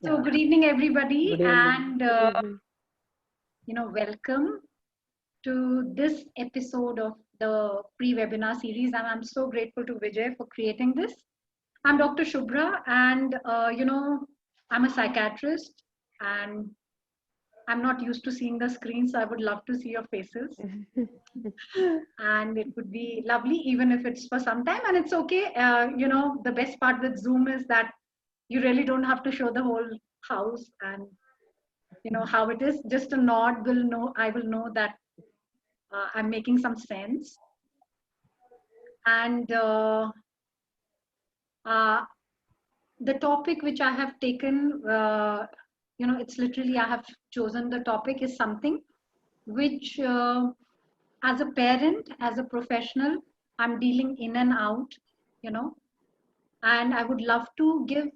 So good evening, everybody, Good evening. and welcome to this episode of the pre-webinar series. And I'm so grateful to Vijay for creating this. I'm Dr. Shubhra, and I'm a psychiatrist, and I'm not used to seeing the screen, so I would love to see your faces. And it would be lovely, even if it's for some time, and it's okay. The best part with Zoom is that you really don't have to show the whole house and how it is. Just a nod will know, I will know that I'm making some sense. And uh, the topic which I have taken, it's literally I have chosen the topic is something which as a parent, as a professional, I'm dealing in and out, you know and I would love to give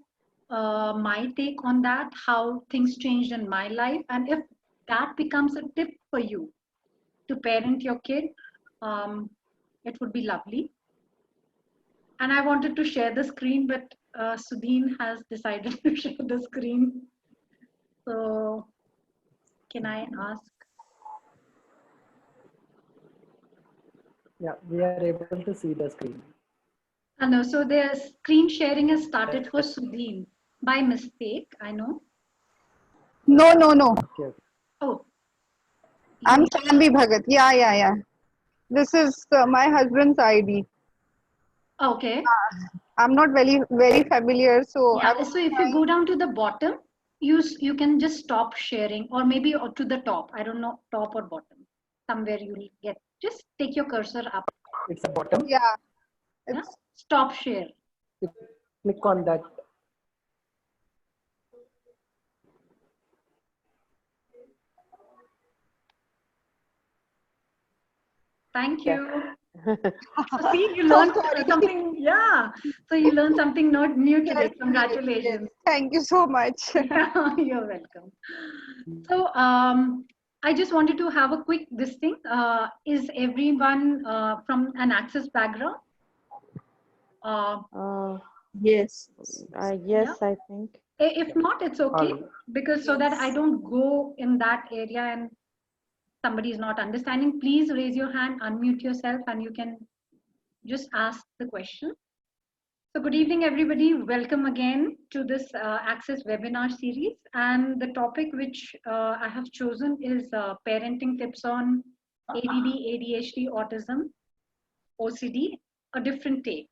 my take on that, how things changed in my life, and if that becomes a tip for you to parent your kid, um, it would be lovely. And I wanted to share the screen, but Sudheen has decided to share the screen. So can I ask? Yeah, we are able to see the screen. No, so the screen sharing has started for Sudheen by mistake, I know. No. Okay. Oh, I'm you, Chanvi Bhagat. Yeah. This is my husband's ID. okay. I'm not very familiar, so I Yeah, was so if you go down to the bottom, you can just stop sharing, or maybe to the top. I don't know, top or bottom. Somewhere you'll get. Just take your cursor up. It's a bottom. yeah. Yeah? It's Stop share. You click on that. Thank Yeah. you. So see, you so learned sorry. something. Yeah. So you learned something not new today. Yes. Congratulations. Thank you so much. Yeah, you're welcome. So I just wanted to have a quick this thing. Is everyone from an Access background? Uh, Yes. yeah. Yes, I think. If not, it's okay, All. because so that I don't go in that area and somebody is not understanding, please raise your hand, unmute yourself, and you can just ask the question. So good evening, everybody. Welcome again to this Access webinar series. And the topic which I have chosen is parenting tips on ADD, ADHD, autism, OCD, a different take.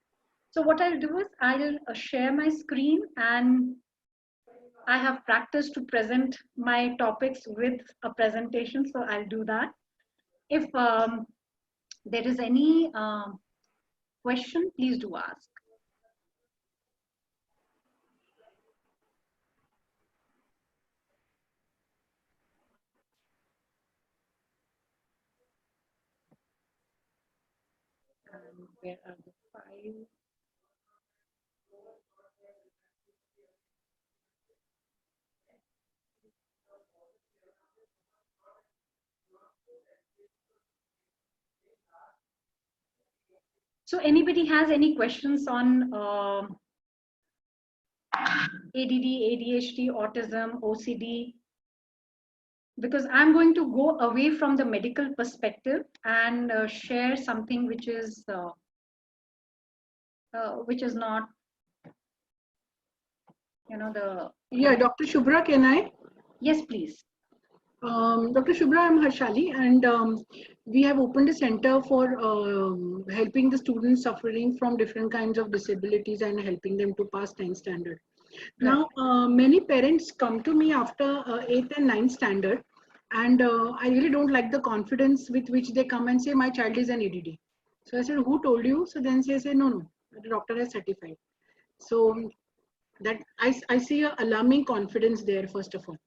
So what I'll do is I'll share my screen, and I have practiced to present my topics with a presentation, so I'll do that. If there is any question, please do ask. And where are the files? So anybody has any questions on ADD, ADHD, autism, OCD? Because I'm going to go away from the medical perspective and share something which is not, the. Yeah, Dr. Shubhra, can I? Yes, please. Dr. Shubhra, I'm Harshali, and we have opened a center for helping the students suffering from different kinds of disabilities and helping them to pass 10th standard. Now, many parents come to me after 8th and 9th standard, and I really don't like the confidence with which they come and say, my child is an ADD. So I said, who told you? So then they say, no, the doctor has certified. So that I see a alarming confidence there, first of all.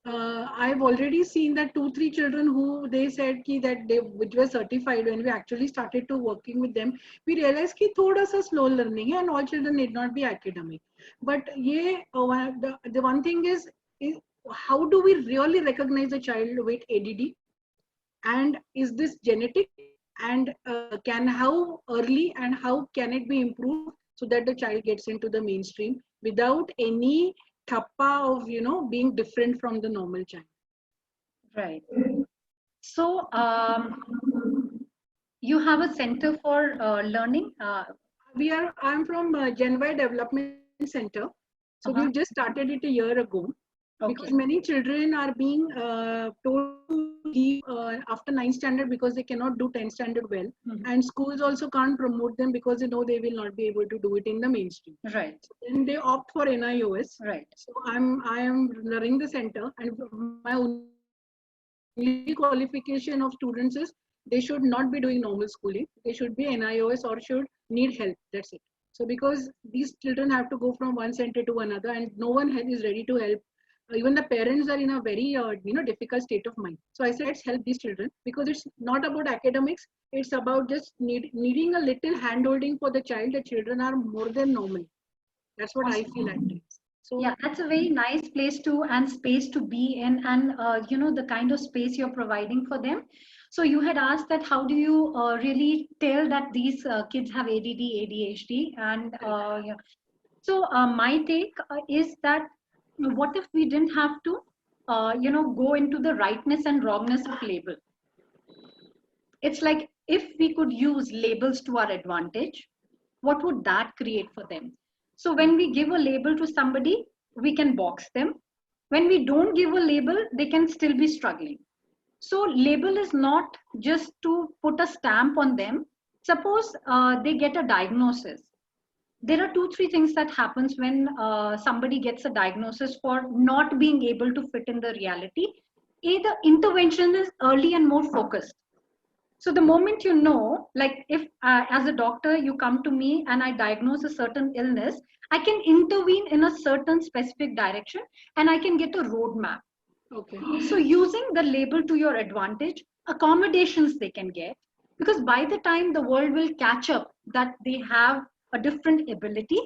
I've already seen that 2-3 children who they said ki that they which were certified, when we actually started to working with them, we realized ki thoda sa slow learning hai and all children need not be academic. But the one thing is how do we really recognize a child with ADD, and is this genetic, and can how early and how can it be improved so that the child gets into the mainstream without any thappa of, being different from the normal child. Right. So you have a center for learning. I'm from Gen Y Development Center. So Uh-huh. we just started it a year ago. Because Okay. many children are being told to leave after 9th standard because they cannot do 10th standard well. Mhm. And schools also can't promote them because they know they will not be able to do it in the mainstream. Right. Then they opt for NIOS. Right. So I am running the center, and my only qualification of students is they should not be doing normal schooling. They should be NIOS or should need help. That's it. So because these children have to go from one center to another, and no one is ready to help. Even the parents are in a very difficult state of mind. So I said, let's help these children, because it's not about academics. It's about just needing a little hand holding for the child. The children are more than normal. That's what I feel at times. So Yeah, that's a very nice place to and space to be in, and the kind of space you're providing for them. So you had asked that how do you really tell that these kids have ADD, ADHD, and yeah. So my take is that what if we didn't have to, go into the rightness and wrongness of label? It's like if we could use labels to our advantage, what would that create for them? So when we give a label to somebody, we can box them. When we don't give a label, they can still be struggling. So label is not just to put a stamp on them. Suppose they get a diagnosis. There are 2 3 things that happens when somebody gets a diagnosis for not being able to fit in the reality. The intervention is early and more focused. So the moment you know, like if as a doctor you come to me and I diagnose a certain illness, I can intervene in a certain specific direction and I can get a roadmap. okay. So using the label to your advantage, accommodations they can get, because by the time the world will catch up that they have a different ability,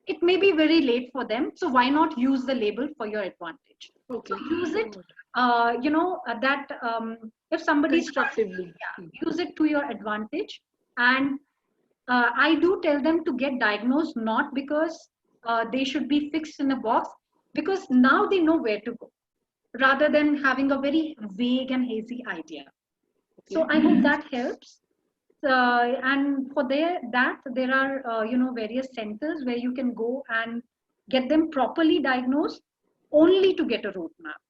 it may be very late for them. So why not use the label for your advantage? Okay. So use it, that if somebody is Constructively. use it to your advantage. And I do tell them to get diagnosed, not because they should be fixed in a box, because now they know where to go, rather than having a very vague and hazy idea. So I hope that helps. And for there are various centers where you can go and get them properly diagnosed, only to get a roadmap.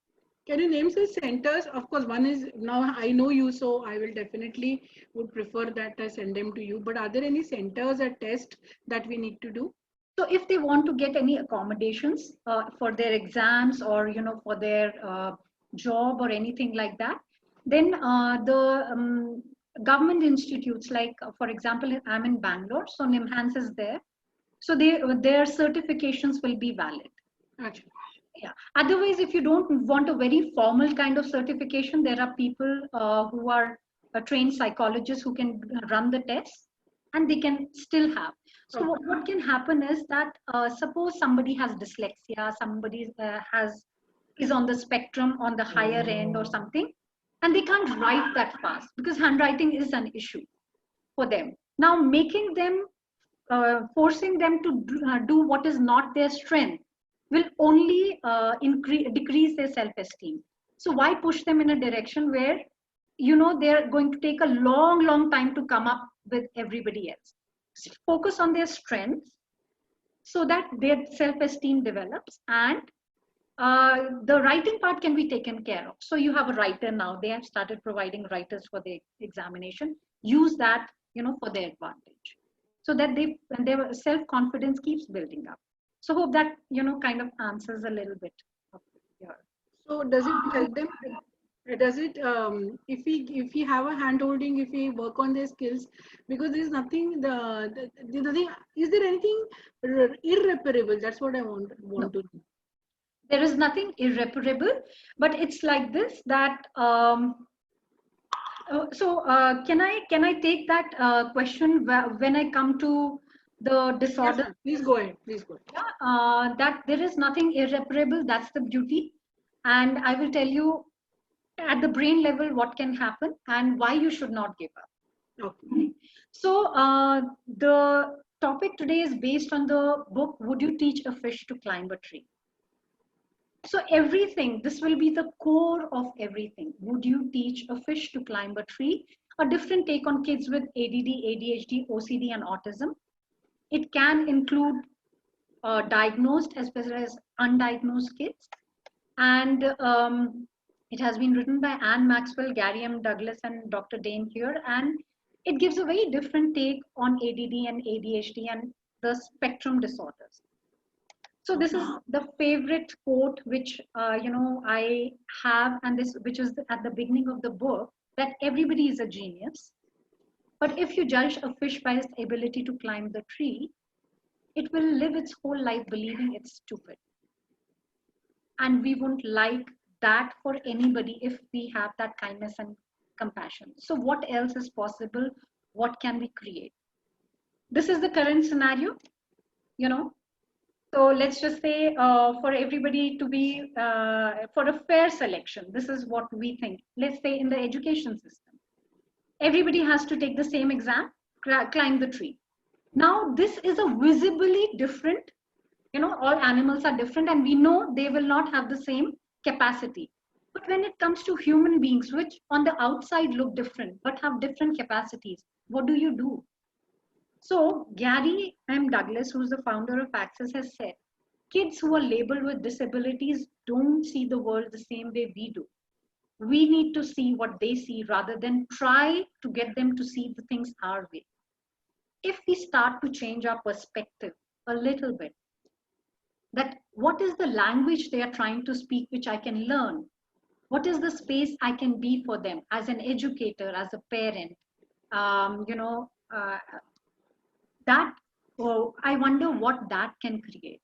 Can you name some centers? Of course, one is, now I know you, so I will definitely would prefer that I send them to you. But are there any centers or tests that we need to do? So if they want to get any accommodations for their exams, or for their job or anything like that, then the government institutes, like for example, I'm in Bangalore, so NIMHANS is there. So their certifications will be valid. Actually. Yeah. Otherwise, if you don't want a very formal kind of certification, there are people who are trained psychologists who can run the tests, and they can still have. So what can happen is that suppose somebody has dyslexia, somebody is on the spectrum on the higher end or something, and they can't write that fast because handwriting is an issue for them. Now making them, forcing them to do what is not their strength will only decrease their self-esteem. So why push them in a direction where they're going to take a long time to come up with everybody else? Focus on their strengths so that their self-esteem develops, and the writing part can be taken care of. So you have a writer now. They have started providing writers for the examination. Use that for their advantage, so that their self-confidence keeps building up. So hope that kind of answers a little bit of your. So does it help them? Does it if we have a hand holding, if we work on their skills, because there's nothing nothing, is there anything irreparable? That's what I want No. to know. There is nothing irreparable, but it's like this, that can I take that question when I come to the disorder? Yes, please go ahead. Please go ahead. That there is nothing irreparable. That's the beauty. And I will tell you at the brain level what can happen and why you should not give up. Okay. So the topic today is based on the book, Would You Teach a Fish to Climb a Tree? So everything, this will be the core of everything. Would you teach a fish to climb a tree? A different take on kids with ADD, ADHD, OCD, and autism. It can include diagnosed as well as undiagnosed kids. And it has been written by Anne Maxwell, Gary M. Douglas, and Dr. Dane here. And it gives a very different take on ADD and ADHD and the spectrum disorders. So this is the favorite quote which I have, and this which is at the beginning of the book, that everybody is a genius. But if you judge a fish by its ability to climb the tree, it will live its whole life believing it's stupid. And we won't like that for anybody if we have that kindness and compassion. So what else is possible? What can we create? This is the current scenario, So let's just say for everybody to be, for a fair selection, this is what we think. Let's say in the education system, everybody has to take the same exam, climb the tree. Now this is a visibly different, all animals are different and we know they will not have the same capacity. But when it comes to human beings, which on the outside look different, but have different capacities, what do? So Gary M. Douglas, who's the founder of Access, has said, kids who are labeled with disabilities don't see the world the same way we do. We need to see what they see rather than try to get them to see the things our way. If we start to change our perspective a little bit, that what is the language they are trying to speak, which I can learn? What is the space I can be for them as an educator, as a parent? I wonder what that can create.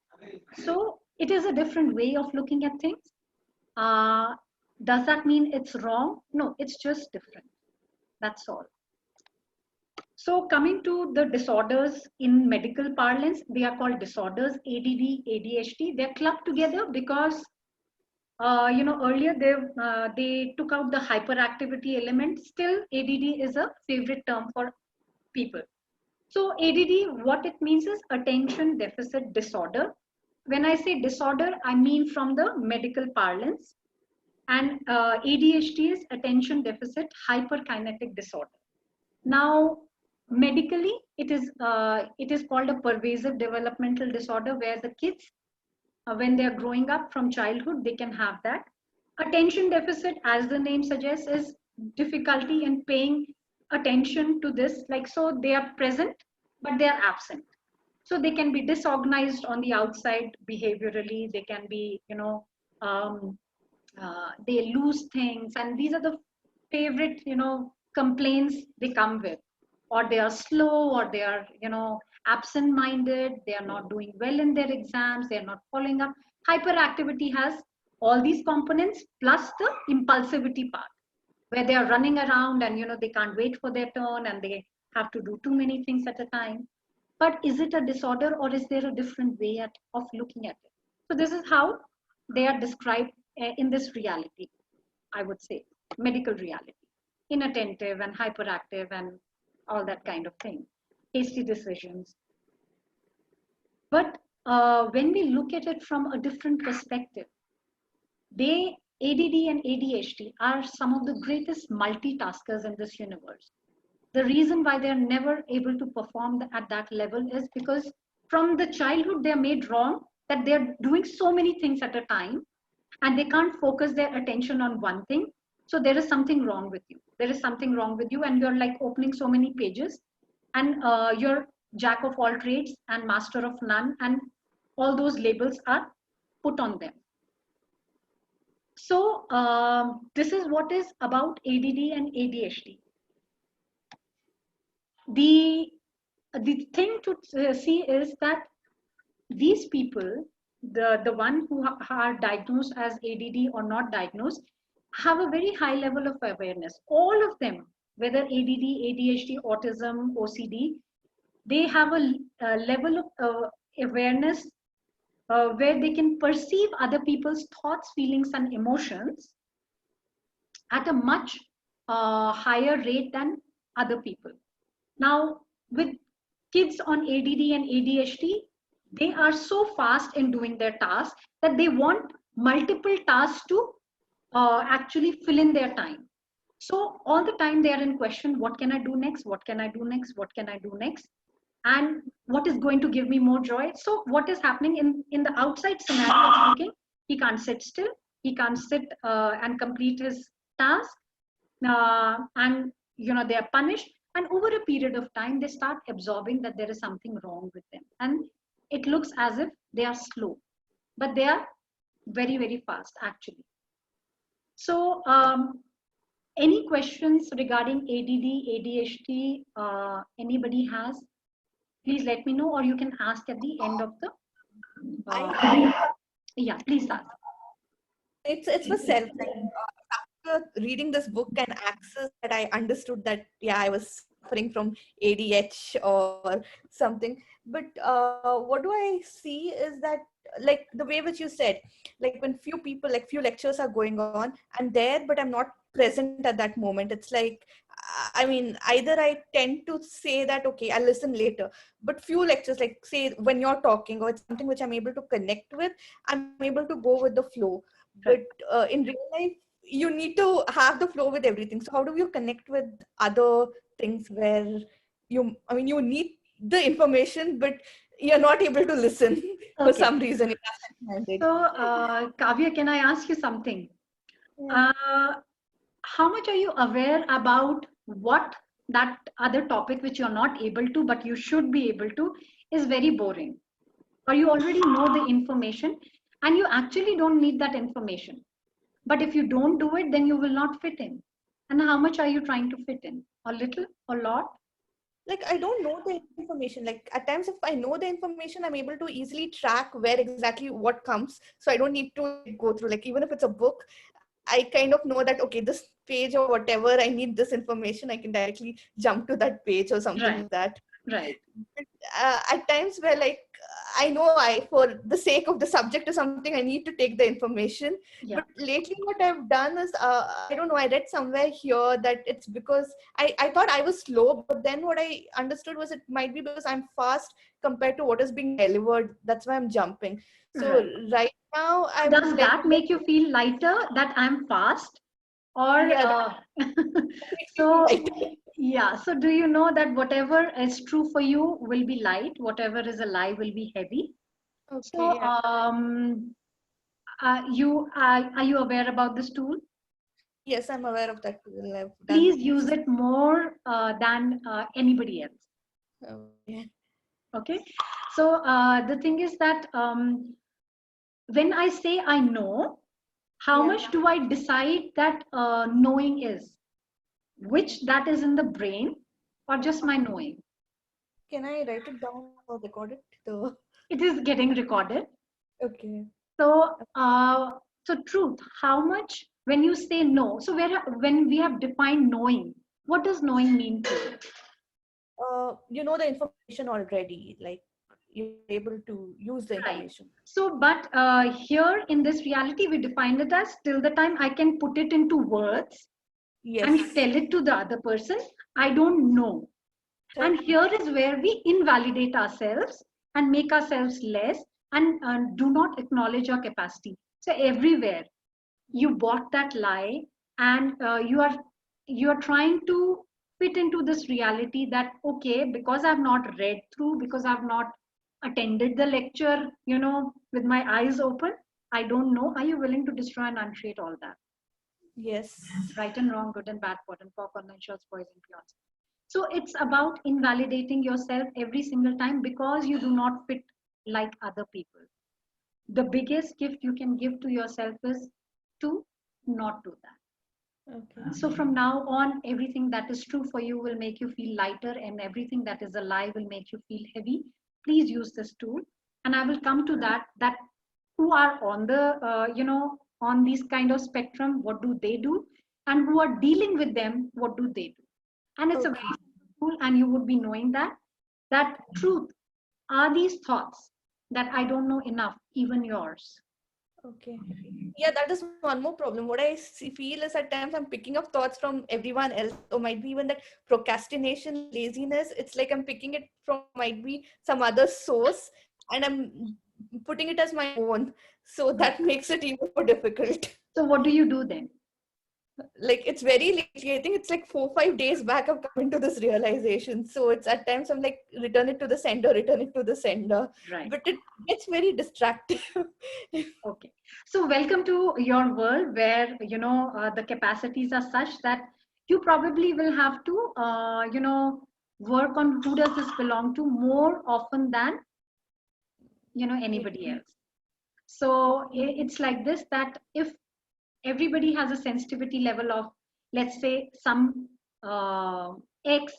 So it is a different way of looking at things. Does that mean it's wrong? No, it's just different. That's all. So coming to the disorders in medical parlance, they are called disorders, ADD, ADHD. They're clubbed together because, earlier they took out the hyperactivity element. Still, ADD is a favorite term for people. So ADD, what it means is attention deficit disorder. When I say disorder, I mean from the medical parlance. And ADHD is attention deficit hyperkinetic disorder. Now, medically, it is called a pervasive developmental disorder where the kids, when they are growing up from childhood, they can have that. Attention deficit, as the name suggests, is difficulty in paying attention to this. Like, so they are present, but they are absent. So they can be disorganized on the outside behaviorally. They can be, they lose things. And these are the favorite, complaints they come with. Or they are slow, or they are, absent-minded. They are not doing well in their exams. They are not following up. Hyperactivity has all these components plus the impulsivity part, where they are running around and, they can't wait for their turn and they have to do too many things at a time. But is it a disorder or is there a different way of looking at it? So this is how they are described in this reality, I would say, medical reality. Inattentive and hyperactive and all that kind of thing. Hasty decisions. But when we look at it from a different perspective, ADD and ADHD are some of the greatest multitaskers in this universe. The reason why they're never able to perform at that level is because from the childhood, they're made wrong that they're doing so many things at a time and they can't focus their attention on one thing. So there is something wrong with you. There is something wrong with you and you're like opening so many pages and you're jack of all trades and master of none and all those labels are put on them. So this is what is about ADD and ADHD. The thing to see is that these people, the one who are diagnosed as ADD or not diagnosed, have a very high level of awareness. All of them, whether ADD, ADHD, autism, OCD, they have a level of awareness where they can perceive other people's thoughts, feelings, and emotions at a much higher rate than other people. Now, with kids on ADD and ADHD, they are so fast in doing their tasks that they want multiple tasks to actually fill in their time. So all the time they are in question, what can I do next? What can I do next? What can I do next? And what is going to give me more joy? So what is happening in the outside scenario is looking, he can't sit still, he can't sit and complete his task, and they are punished, and over a period of time they start absorbing that there is something wrong with them, and it looks as if they are slow, but they are very, very fast actually. So any questions regarding ADD, ADHD, anybody has, please let me know, or you can ask at the end of the yeah, please ask. It's for self. After reading this book and access, that I understood that I was suffering from ADH or something. But what do I see is that, like the way which you said, like when few people, like few lectures are going on, I'm there but I'm not present at that moment. It's like, I mean, either I tend to say that okay, I'll listen later, but few lectures, like say when you're talking or it's something which I'm able to connect with, I'm able to go with the flow. But in real life, you need to have the flow with everything. So how do you connect with other things where you need the information, but you're not able to listen for some reason? So Kavya, can I ask you something? How much are you aware about what that other topic which you're not able to, but you should be able to, is very boring? Or you already know the information and you actually don't need that information. But if you don't do it, then you will not fit in. And how much are you trying to fit in? A little, a lot? Like, I don't know the information. Like at times, if I know the information, I'm able to easily track where exactly what comes. So I don't need to go through, like, even if it's a book, I kind of know that, okay, this page or whatever, I need this information, I can directly jump to that page or something like that. Right. But, at times where like, I know for the sake of the subject or something, I need to take the information. Yeah. But lately what I've done is, I don't know, I read somewhere here that it's because I thought I was slow, but then what I understood was it might be because I'm fast compared to what is being delivered. That's why I'm jumping. So right now, does that make you feel lighter that I'm fast? Or so yeah, so do you know that whatever is true for you will be light, whatever is a lie will be heavy? Okay, so are you aware about this tool? Yes, I'm aware of that tool. Please use it more than anybody else. Okay, so the thing is that when I say I know, how much do I decide that knowing is? Which that is in the brain or just my knowing? Can I write it down or record it? It is getting recorded. Okay. So, so truth, how much when you say no, so when we have defined knowing, what does knowing mean to you? You know the information already, like you're able to use the information. Right. So, but here in this reality, we define it as till the time I can put it into words and tell it to the other person, I don't know. And here is where we invalidate ourselves and make ourselves less and do not acknowledge our capacity. So everywhere you bought that lie and you are trying to fit into this reality that, okay, because I've not read through, because I've not attended the lecture, with my eyes open, I don't know. Are you willing to destroy and uncreate all that? Yes. Right and wrong, good and bad, pot and pork, unsures, poison, pure. So it's about invalidating yourself every single time because you do not fit like other people. The biggest gift you can give to yourself is to not do that. Okay. So from now on, everything that is true for you will make you feel lighter, and everything that is a lie will make you feel heavy. Please use this tool, and I will come to that who are on the on these kind of spectrum, what do they do, and who are dealing with them, what do they do? And it's a very cool, and you would be knowing that truth are these thoughts that I don't know enough, even yours. Okay. Yeah, that is one more problem. What I feel is at times I'm picking up thoughts from everyone else, or might be even that procrastination, laziness. It's like I'm picking it from might be some other source, and I'm putting it as my own. So that makes it even more difficult. So what do you do then? Like it's very lately, I think it's like 4-5 days back I've come into this realization. So it's at times I'm like, return it to the sender, Right. but it gets very distracting. Okay. So welcome to your world where, the capacities are such that you probably will have to, work on who does this belong to more often than, anybody else. So it's like this, that if everybody has a sensitivity level of, let's say, some X,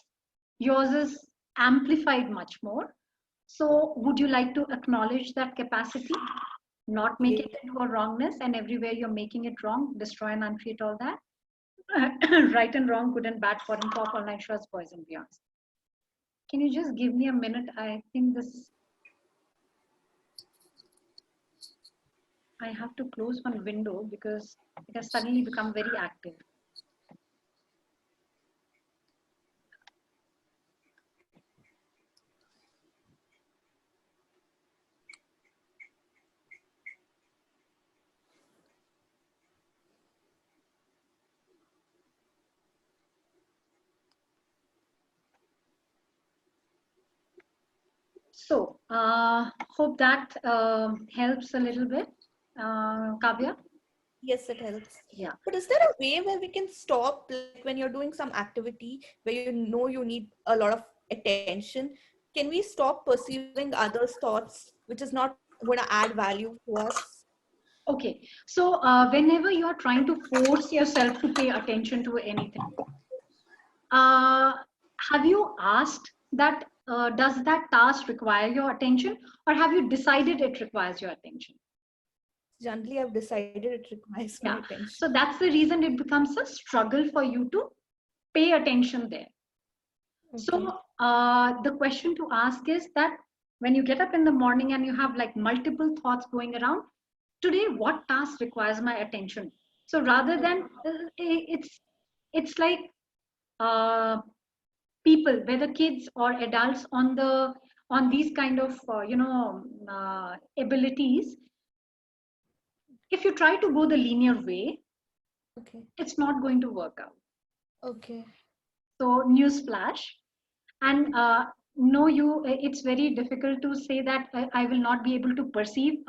yours is amplified much more. So would you like to acknowledge that capacity, not make it into a wrongness, and everywhere you're making it wrong, destroy and uncreate all that? Right and wrong, good and bad, for and for, all nine shorts, boys and beyonds. Can you just give me a minute? I think I have to close one window because it has suddenly become very active. So, hope that helps a little bit. Kavya? Yes, it helps. Yeah. But is there a way where we can stop, like when you're doing some activity where you know you need a lot of attention? Can we stop perceiving others' thoughts, which is not going to add value to us? Okay. So, whenever you are trying to force yourself to pay attention to anything, have you asked that, does that task require your attention, or have you decided it requires your attention? Generally, I've decided it requires my attention. So that's the reason it becomes a struggle for you to pay attention there. Okay. So the question to ask is that when you get up in the morning and you have like multiple thoughts going around, today what task requires my attention? So rather than it's like people, whether kids or adults, on these kind of abilities, if you try to go the linear way, Okay. it's not going to work out. Okay. So newsflash. And no, it's very difficult to say that I will not be able to perceive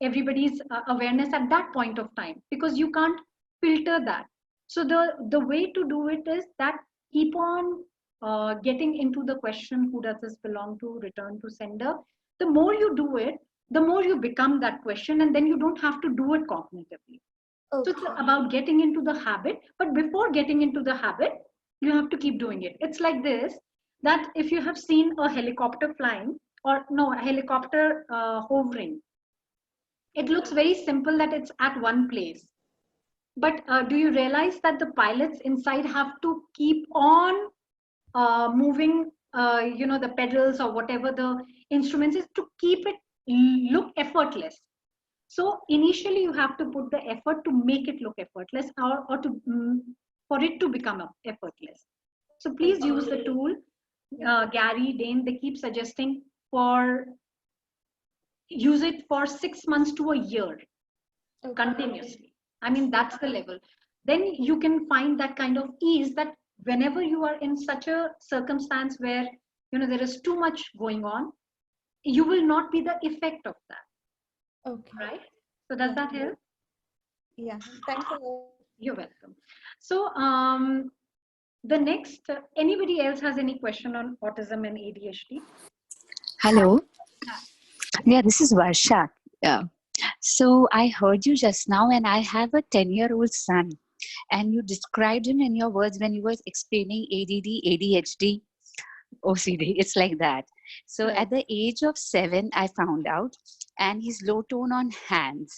everybody's awareness at that point of time, because you can't filter that. So the way to do it is that keep on getting into the question, who does this belong to, return to sender. The more you do it, the more you become that question, and then you don't have to do it cognitively. Okay. So it's about getting into the habit, but before getting into the habit, you have to keep doing it. It's like this, that if you have seen a helicopter flying, or no, a helicopter hovering, it looks very simple that it's at one place. But do you realize that the pilots inside have to keep on moving, the pedals or whatever the instruments is, to keep it look effortless? So initially you have to put the effort to make it look effortless, or to for it to become effortless. So please use the tool. Gary, Dane, they keep suggesting use it for 6 months to a year continuously. I mean, that's the level. Then you can find that kind of ease, that whenever you are in such a circumstance where there is too much going on, you will not be the effect of that. Okay. Right? So does that help? Yeah. Thanks a lot. You're welcome. So the next, anybody else has any question on autism and ADHD? Hello. Yeah, this is Varsha. Yeah. So I heard you just now, and I have a 10-year-old son, and you described him in your words when you were explaining ADD, ADHD, OCD. It's like that. So Right. at the age of 7, I found out, and he's low tone on hands.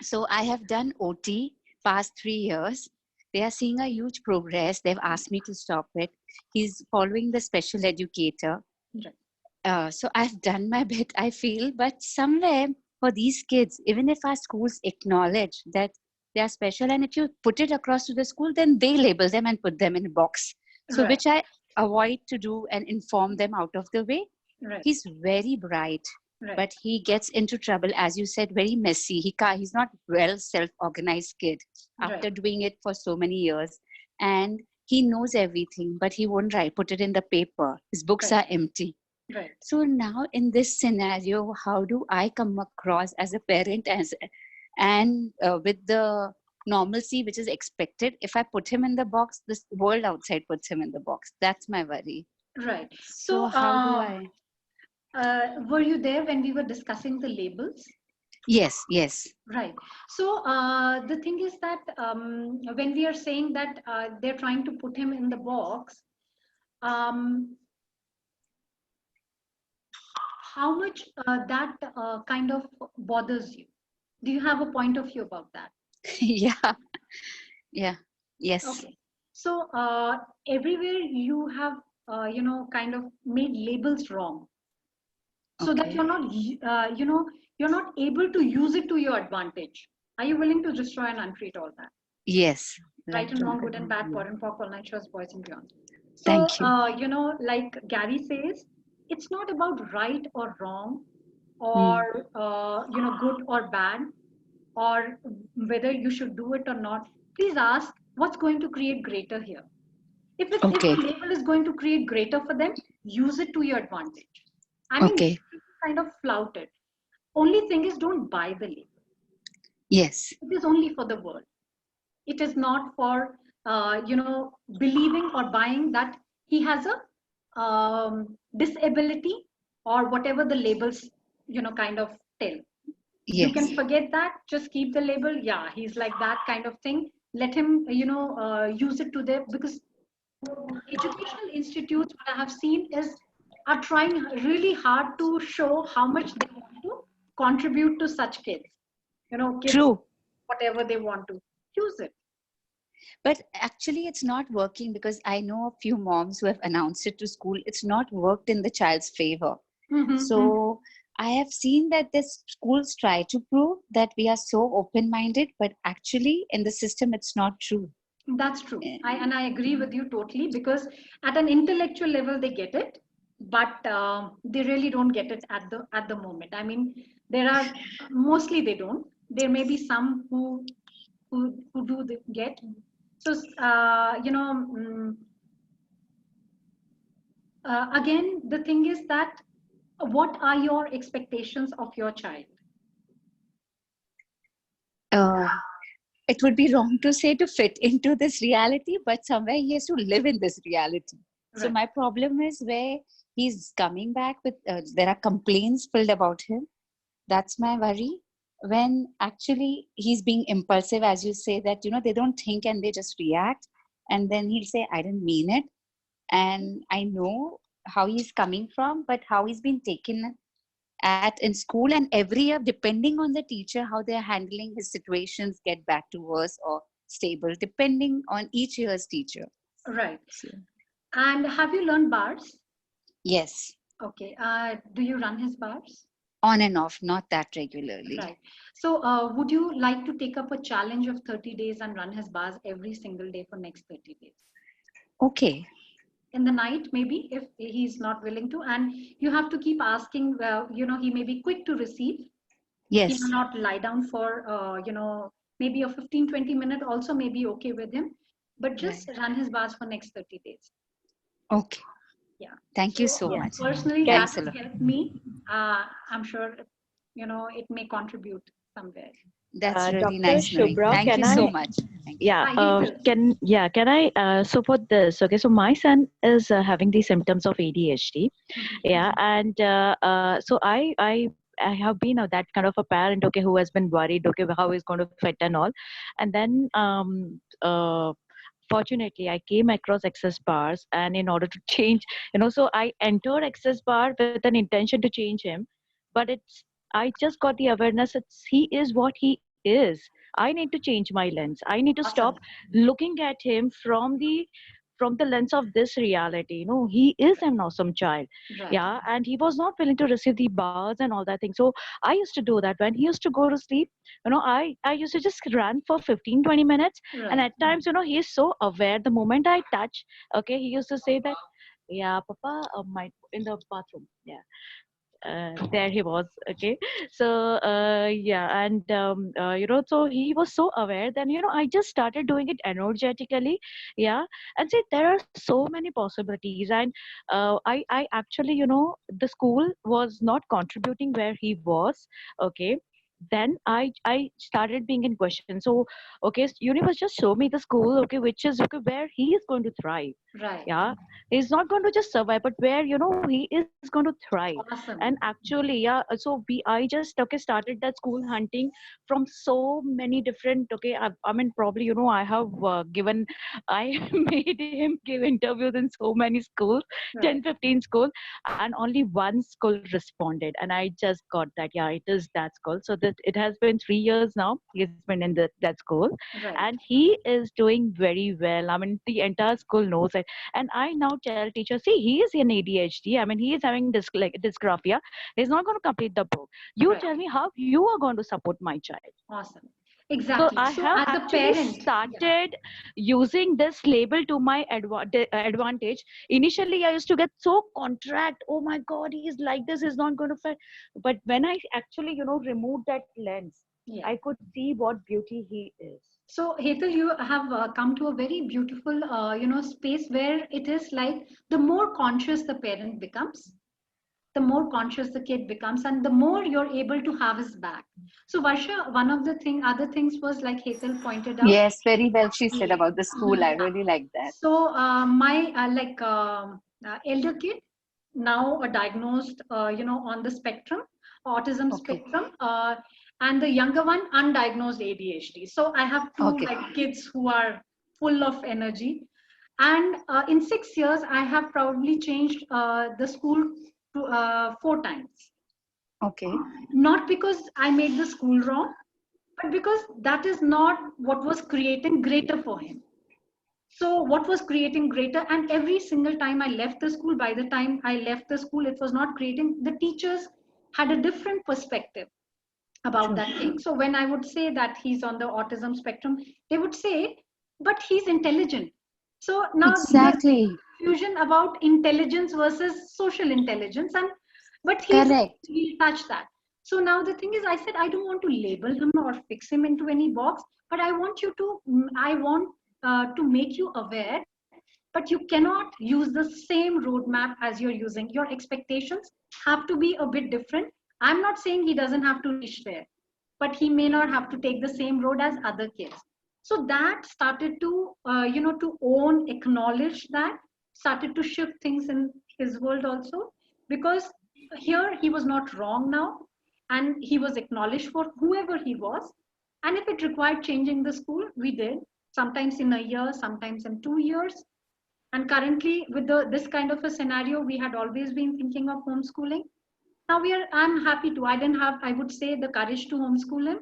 So I have done OT past 3 years. They are seeing a huge progress. They've asked me to stop it. He's following the special educator. Right. So I've done my bit, I feel, but somewhere for these kids, even if our schools acknowledge that they are special, and if you put it across to the school, then they label them and put them in a box. So Right. which I avoid to do and inform them out of the way. Right. He's very bright. Right. but he gets into trouble, as you said, very messy. He's not well self-organized kid after Right. doing it for so many years, and he knows everything, but he won't put it in the paper. His books Right. are empty. Right. So now in this scenario, how do I come across as a parent with the normalcy which is expected? If I put him in the box, this world outside puts him in the box. That's my worry. Right. So how do Were you there when we were discussing the labels? Yes. Right. So the thing is that when we are saying that they're trying to put him in the box, how much that kind of bothers you? Do you have a point of view about that? Yeah. Yes. Okay. So everywhere you have, kind of made labels wrong, so that Okay. you're not, you're not able to use it to your advantage. Are you willing to destroy and untreat all that? Yes. Right and wrong, good and bad, poor and poor, all natures, boys and beyond. So, Thank you. like Gary says, it's not about right or wrong, or good or bad, or whether you should do it or not. Please ask what's going to create greater here. If Okay. the label is going to create greater for them, use it to your advantage. I mean, Okay. kind of flout it. Only thing is, don't buy the label. Yes. It is only for the world. It is not for believing or buying that he has a disability or whatever the labels kind of tell. You Yes. can forget that. Just keep the label. Yeah, he's like that kind of thing. Let him use it to their, because educational institutes, what I have seen is, are trying really hard to show how much they want to contribute to such kids. Kids, True. whatever they want to use it. But actually, it's not working, because I know a few moms who have announced it to school. It's not worked in the child's favor. So I have seen that the schools try to prove that we are so open-minded, but actually in the system, it's not true. That's true. I agree with you totally, because at an intellectual level they get it, but they really don't get it at the moment. I mean, there are mostly they don't. There may be some who do get. So again, the thing is that what are your expectations of your child? It would be wrong to say to fit into this reality, but somewhere he has to live in this reality. So Right. my problem is where he's coming back with, there are complaints filled about him. That's my worry. When actually he's being impulsive, as you say, that, they don't think and they just react. And then he'll say, I didn't mean it. And I know how he's coming from, but how he's been taken at in school, and every year, depending on the teacher, how they're handling his situations, get back to worse or stable, depending on each year's teacher. Right. So, And have you learned bars? yes, Okay. Do you run his bars? on and off, not that regularly. Right. So would you like to take up a challenge of 30 days and run his bars every single day for next 30 days? Okay. In the night, maybe, if he's not willing to. And you have to keep asking, he may be quick to receive. Yes. He may not lie down for, maybe a 15-20 minute also may be okay with him. But just run his bars for next 30 days. Okay. Yeah. Thank you so Yeah. much. Personally, Thanks that a has lot. helped me. I'm sure, it may contribute somewhere. That's really Dr. nice knowing. Shubhra, Thank you can so I- much. Thank you. Yeah, He will. can I so for this? Okay, so my son is having the symptoms of ADHD. Yeah, and so I have been that kind of a parent, okay, who has been worried, okay, how he's going to fit and all, and then fortunately I came across access bars, and in order to change, so I entered access bar with an intention to change him, but I just got the awareness that he is what he is. I need to change my lens. I need to stop looking at him from the lens of this reality. He is an awesome child. Right. Yeah, and he was not willing to receive the bars and all that thing. So I used to do that when he used to go to sleep. I used to just run for 15-20 minutes, Right. and at times, he's so aware. The moment I touch, okay, he used to say that, yeah, Papa, my in the bathroom. Yeah. there he was. Okay, so yeah, and so he was so aware. Then I just started doing it energetically, yeah, and see there are so many possibilities. And I actually the school was not contributing where he was. Okay, then I started being in question. So okay, universe just show me the school, okay, which is okay where he is going to thrive. Right. Yeah, he's not going to just survive, but where he is going to thrive. Awesome. And actually, yeah, so I just started that school hunting from so many different, okay, I mean probably I have given I made him give interviews in so many schools, Right. 10-15 schools, and only one school responded, and I just got that, yeah, it is that school. So that it has been 3 years now he's been in that school, Right. and he is doing very well. I mean the entire school knows it. And I now tell teachers, see, he is in ADHD. I mean, he is having dysgraphia. He's not going to complete the book. You Right. tell me how you are going to support my child. Awesome. So Exactly. I So have as a actually parent, yeah. started using this label to my advantage. Initially, I used to get so contract. Oh my God, he is like this. He's not going to fit. But when I actually, removed that lens, Yeah. I could see what beauty he is. So Hetal, you have come to a very beautiful, space where it is like the more conscious the parent becomes, the more conscious the kid becomes, and the more you're able to have his back. So Varsha, one of the other things was like Hetal pointed out. Yes, very well she said Yeah. about the school. I Yeah. really like that. So my elder kid, now diagnosed, on the spectrum, autism Okay. spectrum, and the younger one undiagnosed ADHD. So I have two Okay. like kids who are full of energy, and in 6 years I have probably changed the school to 4 times. Okay. Not because I made the school wrong, but because that is not what was creating greater for him. So what was creating greater, and every single time I left the school, by the time I left the school, it was not creating, the teachers had a different perspective about True. that thing. So when I would say that he's on the autism spectrum, they would say, but he's intelligent. So now there's Exactly. confusion about intelligence versus social intelligence, but Correct. he'll touch that. So now the thing is, I said I don't want to label him or fix him into any box, but I want to make you aware, but you cannot use the same roadmap as you're using. Your expectations have to be a bit different. I'm not saying he doesn't have to reach there, but he may not have to take the same road as other kids. So that started to, acknowledge that, started to shift things in his world also, because here he was not wrong now, and he was acknowledged for whoever he was. And if it required changing the school, we did, sometimes in a year, sometimes in 2 years. And currently with this kind of a scenario, we had always been thinking of homeschooling. Now I'm happy to, I didn't have, I would say, the courage to homeschool him,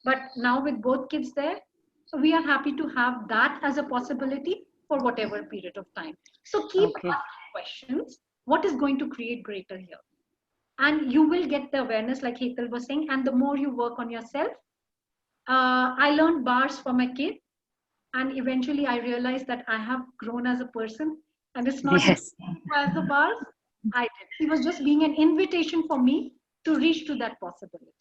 but now with both kids there, so we are happy to have that as a possibility for whatever period of time. So keep Okay. asking questions. What is going to create greater here? And you will get the awareness, like Hetal was saying, and the more you work on yourself. I learned bars for my kid, and eventually I realized that I have grown as a person, and it's not Yes. as the bars I did. It was just being an invitation for me to reach to that possibility.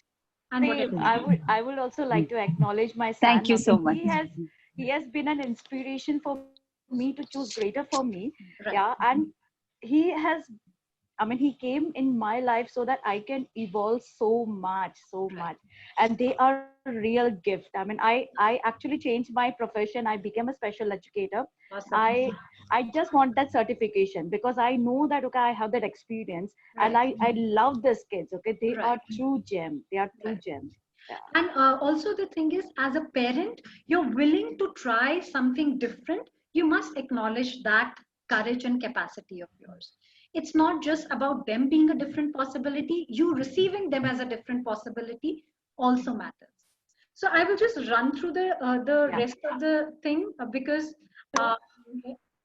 And See, whatever. I would also like to acknowledge my son. Thank you so Okay, much. he has been an inspiration for me to choose greater for me. Right. Yeah, and he has, I mean, he came in my life so that I can evolve so much, and they are a real gift. I mean, I actually changed my profession. I became a special educator. Awesome. I just want that certification because I know that, okay, I have that experience, and Right. I love these kids. Okay, they Right. are true gem. They are true Right. gems. Yeah. And also the thing is, as a parent, you're willing to try something different. You must acknowledge that courage and capacity of yours. It's not just about them being a different possibility. You receiving them as a different possibility also matters. So I will just run through the Yeah. rest of the thing, because uh,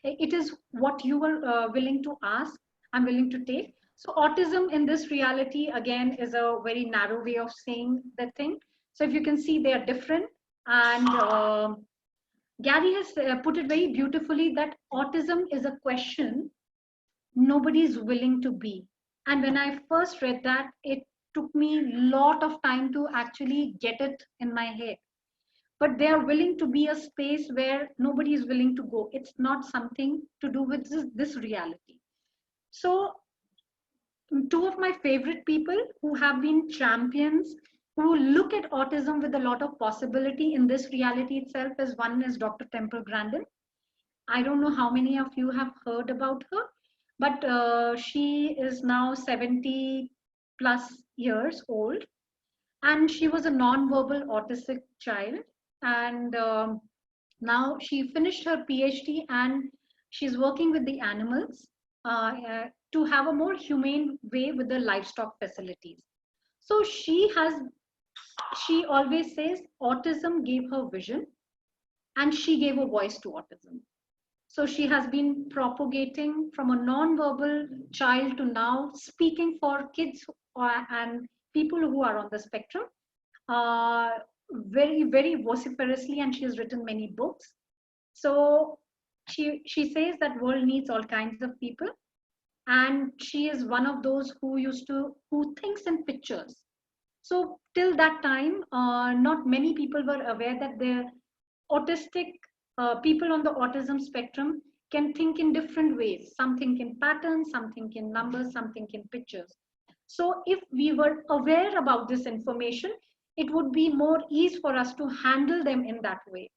it is what you were willing to ask. I'm willing to take. So autism in this reality, again, is a very narrow way of saying the thing. So if you can see, they are different. And Gary has put it very beautifully that autism is a question nobody's willing to be. And when I first read that, it took me a lot of time to actually get it in my head. But they are willing to be a space where nobody is willing to go. It's not something to do with this reality. So two of my favorite people who have been champions, who look at autism with a lot of possibility in this reality itself, is one is Dr. Temple Grandin. I don't know how many of you have heard about her, but she is now 70 plus years old, and she was a non-verbal autistic child, and now she finished her PhD, and she's working with the animals to have a more humane way with the livestock facilities. So she always says autism gave her vision, and she gave a voice to autism. So she has been propagating from a non-verbal child to now speaking for kids and people who are on the spectrum uh, very, very vociferously, and she has written many books. So she says that world needs all kinds of people, and she is one of those who thinks in pictures. So till that time, not many people were aware that the autistic people on the autism spectrum can think in different ways. Some think in patterns, some think in numbers, some think in pictures. So if we were aware about this information, it would be more easy for us to handle them in that way.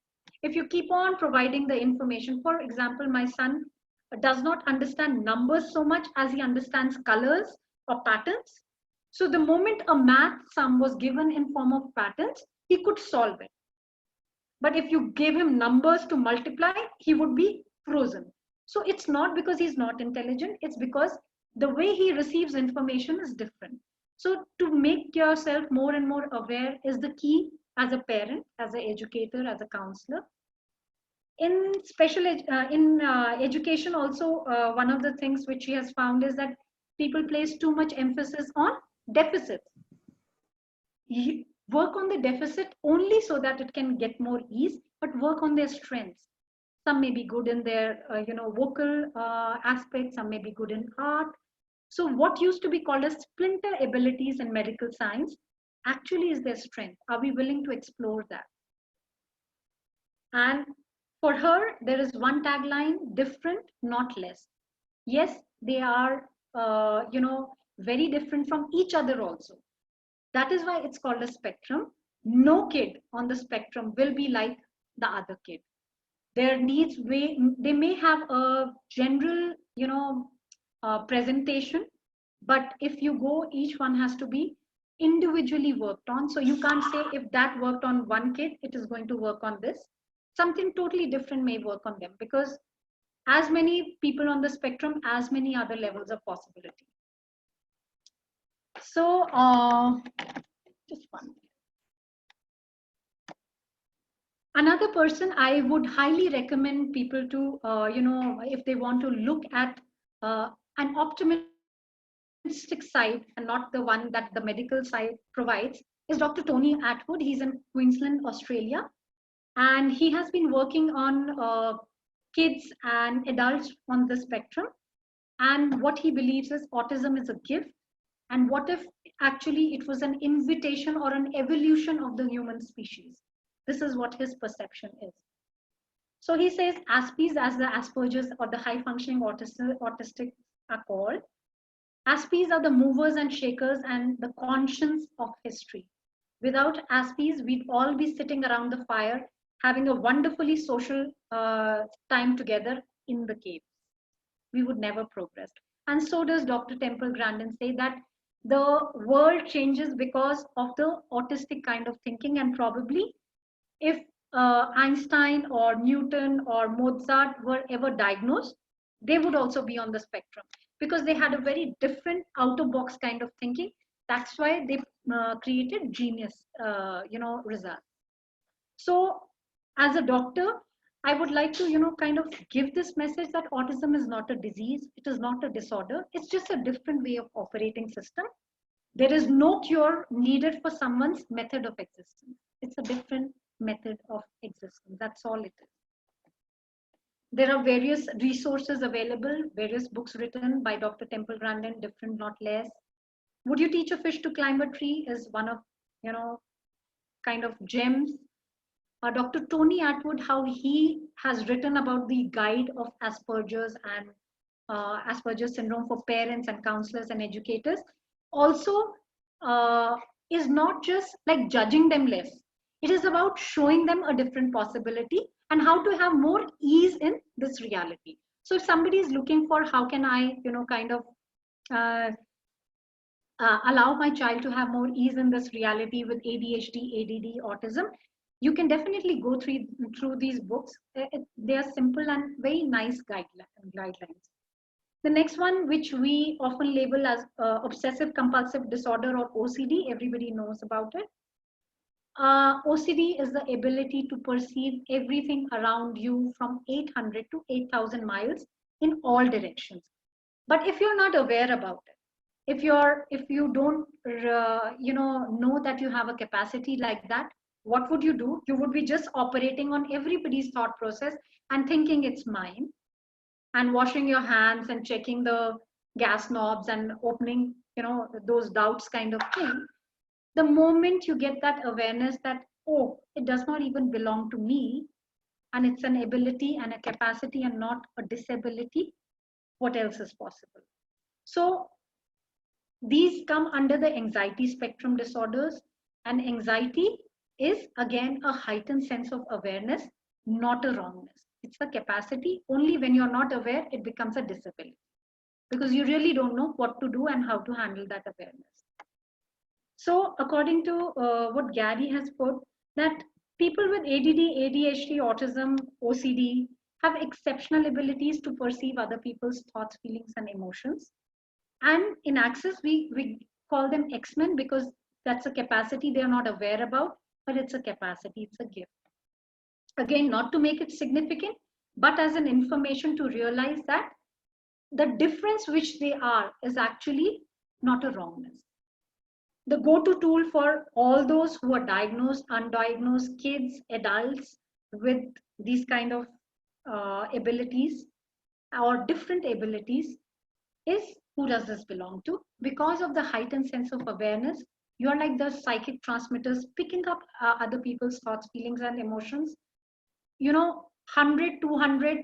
If you keep on providing the information, for example, my son does not understand numbers so much as he understands colors or patterns. So the moment a math sum was given in form of patterns, he could solve it. But if you gave him numbers to multiply, he would be frozen. So it's not because he's not intelligent, it's because the way he receives information is different. So to make yourself more and more aware is the key as a parent, as an educator, as a counselor. In education also, one of the things which he has found is that people place too much emphasis on deficits. Work on the deficit only so that it can get more ease, but work on their strengths. Some may be good in their vocal aspects, some may be good in art. So what used to be called as splinter abilities in medical science actually is their strength. Are we willing to explore that? And for her, there is one tagline: different, not less. Yes, they are very different from each other also. That is why it's called a spectrum. No kid on the spectrum will be like the other kid. Their needs, they may have a general, presentation, but if you go, each one has to be individually worked on. So you can't say if that worked on one kid, it is going to work on this. Something totally different may work on them, because as many people on the spectrum, as many other levels of possibility. So just one. Another person I would highly recommend people to, if they want to look at an optimistic side and not the one that the medical side provides, is Dr. Tony Attwood. He's in Queensland, Australia. And he has been working on kids and adults on the spectrum. And what he believes is autism is a gift. And what if actually it was an invitation or an evolution of the human species? This is what his perception is. So he says Aspies, as the Asperger's or the high functioning autistic are called. Aspies are the movers and shakers and the conscience of history. Without Aspies, we'd all be sitting around the fire, having a wonderfully social time together in the cave. We would never progress. And so does Dr. Temple Grandin say that the world changes because of the autistic kind of thinking, and probably if Einstein or Newton or Mozart were ever diagnosed, they would also be on the spectrum, because they had a very different out of box kind of thinking. That's why they created genius, results. So as a doctor, I would like to, kind of give this message that autism is not a disease. It is not a disorder. It's just a different way of operating system. There is no cure needed for someone's method of existence. It's a different method of existence. That's all it is. There are various resources available, various books written by Dr. Temple Grandin, different, not less. Would you teach a fish to climb a tree is one of, kind of gems. Dr. Tony Atwood, how he has written about the guide of Asperger's and Asperger's syndrome for parents and counselors and educators, also is not just like judging them less. It is about showing them a different possibility and how to have more ease in this reality. So if somebody is looking for how can I, kind of uh, allow my child to have more ease in this reality with ADHD, ADD, autism, you can definitely go through these books. They are simple and very nice guidelines. The next one, which we often label as obsessive compulsive disorder or OCD, everybody knows about it. OCD is the ability to perceive everything around you from 800 to 8,000 miles in all directions. But if you're not aware about it, if you don't know that you have a capacity like that, what would you do? You would be just operating on everybody's thought process and thinking it's mine, and washing your hands and checking the gas knobs and opening those doubts kind of thing. The moment you get that awareness that, oh, it does not even belong to me, and it's an ability and a capacity and not a disability, what else is possible? So these come under the anxiety spectrum disorders, and anxiety is again a heightened sense of awareness, not a wrongness. It's a capacity. Only when you're not aware, it becomes a disability, because you really don't know what to do and how to handle that awareness. So according to what Gary has put, that people with ADD, ADHD, autism, OCD have exceptional abilities to perceive other people's thoughts, feelings, and emotions. And in Access, we call them X-Men because that's a capacity they are not aware about, but it's a capacity, it's a gift. Again, not to make it significant, but as an information to realize that the difference which they are is actually not a wrongness. The go-to tool for all those who are diagnosed, undiagnosed, kids, adults with these kind of abilities or different abilities is, who does this belong to? Because of the heightened sense of awareness, you are like the psychic transmitters picking up other people's thoughts, feelings, and emotions. 100, 200,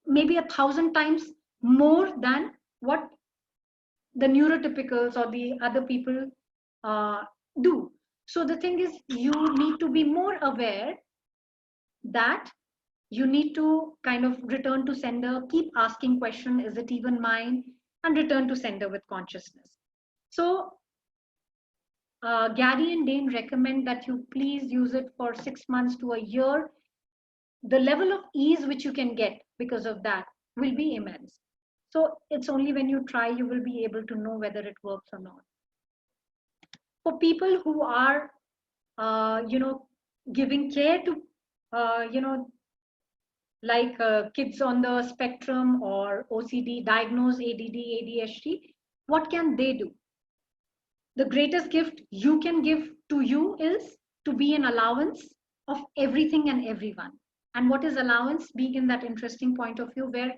maybe 1,000 times more than what the neurotypicals or the other people do. So the thing is, you need to be more aware that you need to kind of return to sender, keep asking question, is it even mine? And return to sender with consciousness. So Gary and Dane recommend that you please use it for 6 months to a year. The level of ease which you can get because of that will be immense. So it's only when you try, you will be able to know whether it works or not. For people who are, giving care to, like kids on the spectrum or OCD, diagnosed ADD, ADHD, what can they do? The greatest gift you can give to you is to be an allowance of everything and everyone. And what is allowance? Being in that interesting point of view where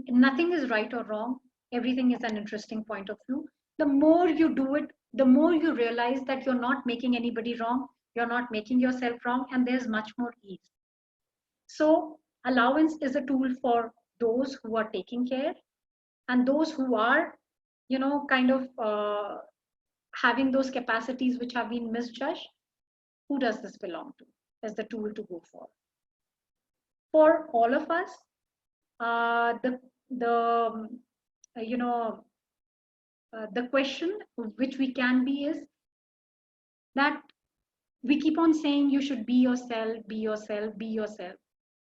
nothing is right or wrong, everything is an interesting point of view. The more you do it, the more you realize that you're not making anybody wrong, you're not making yourself wrong, and there's much more ease. So allowance is a tool for those who are taking care, and those who are, kind of having those capacities which have been misjudged. Who does this belong to? As the tool to go for. For all of us, the question which we can be is that we keep on saying you should be yourself, be yourself, be yourself.